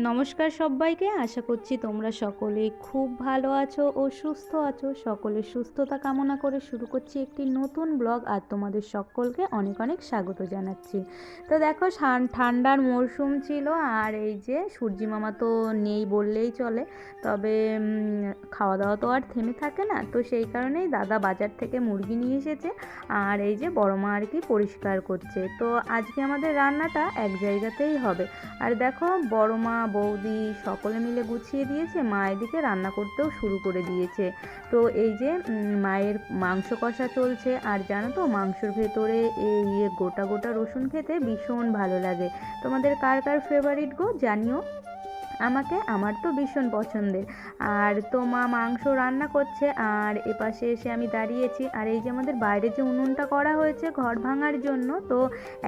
নমস্কার সবাইকে, আশা করছি তোমরা সকলেই খুব ভালো আছো ও সুস্থ আছো। সকলের সুস্থতা কামনা করে শুরু করছি একটি নতুন ব্লগ। আর তোমাদের সকলকে অনেক অনেক স্বাগত জানাচ্ছি। তো দেখো, ঠান্ডার মরশুম ছিল, আর এই যে সূর্যি মামা তো নেই বললেই চলে। তবে খাওয়া দাওয়া তো আর থেমে থাকে না, তো সেই কারণেই দাদা বাজার থেকে মুরগি নিয়ে এসেছে। আর এই যে বড় মা আর কি পরিষ্কার করছে। তো আজকে আমাদের রান্নাটা এক জায়গাতেই হবে। আর দেখো, বড় মা বৌদি সকলে মিলে গুছিয়ে দিয়েছে, মা এদিকে রান্না করতেও শুরু করে দিয়েছে। তো এই যে মায়ের মাংস কষা চলছে। আর জানো তো, মাংসর ভেতরে এই গোটা গোটা রসুন খেতে ভীষণ ভালো লাগে। তোমাদের কার কার ফেভারিট গো জানিও আমার তো ভীষণ পছন্দের। আর তো মা মাংস রান্না করছে, আর এপাশে এসে আমি দাঁড়িয়েছি। আর এই যে আমাদের বাইরে যে উনুনটা করা হয়েছে ঘর ভাঙার জন্য, তো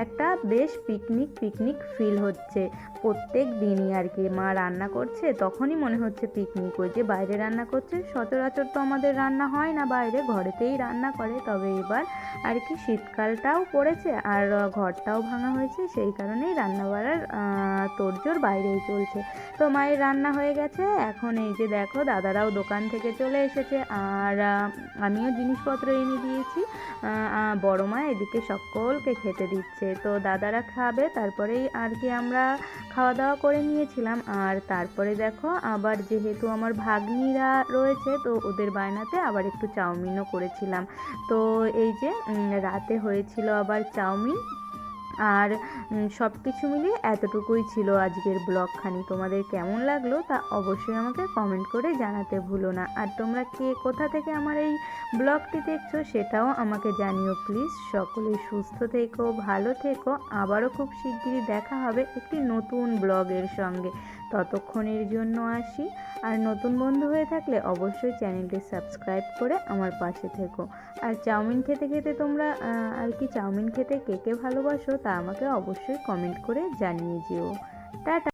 একটা বেশ পিকনিক ফিল হচ্ছে প্রত্যেক দিনই আর কি। মা রান্না করছে তখনই মনে হচ্ছে পিকনিক। ওই যে বাইরে রান্না করছে, সচরাচর তো আমাদের রান্না হয় না বাইরে, ঘরেতেই রান্না করে। তবে এবার আর কি শীতকালটাও পড়েছে আর ঘরটাও ভাঙা হয়েছে, সেই কারণেই রান্না বাড়ার তোড়জোড় বাইরেই চলছে। তো মায়ের রান্না হয়ে গেছে। এখন এই যে দেখো, দাদারাও দোকান থেকে চলে এসেছে, আর আমিও জিনিসপত্র এনে দিয়েছি। বড় মা এদিকে সকলকে খেতে দিচ্ছে। তো দাদারা খাবে, তারপরেই আর কি আমরা খাওয়া দাওয়া করে নিয়েছিলাম। আর তারপরে দেখো, আবার যেহেতু আমার ভাগ্নিরা রয়েছে, তো ওদের বায়নাতে আবার একটু চাউমিনও করেছিলাম। তো এই যে রাতে হয়েছিল আবার চাউমিন। আর সব কিছু মিলিয়ে এতটুকুই ছিল আজকের ব্লগখানি। তোমাদের কেমন লাগলো তা অবশ্যই আমাকে কমেন্ট করে জানাতে ভুলো না। আর তোমরা কে কোথা থেকে আমার এই ব্লগটি দেখছো সেটাও আমাকে জানিও প্লিজ। সকলে সুস্থ থেকো, ভালো থেকো। আবারও খুব শিগগিরই দেখা হবে একটি নতুন ব্লগের সঙ্গে। ততক্ষণের জন্য আসি। আর নতুন বন্ধু হয়ে থাকলে অবশ্যই চ্যানেলটি সাবস্ক্রাইব করে আমার পাশে থেকো। আর চাউমিন খেতে খেতে তোমরা আর কি চাউমিন খেতে কে কে ভালোবাসো তা আমাকে অবশ্যই কমেন্ট করে জানিয়ে যেও। টাটা।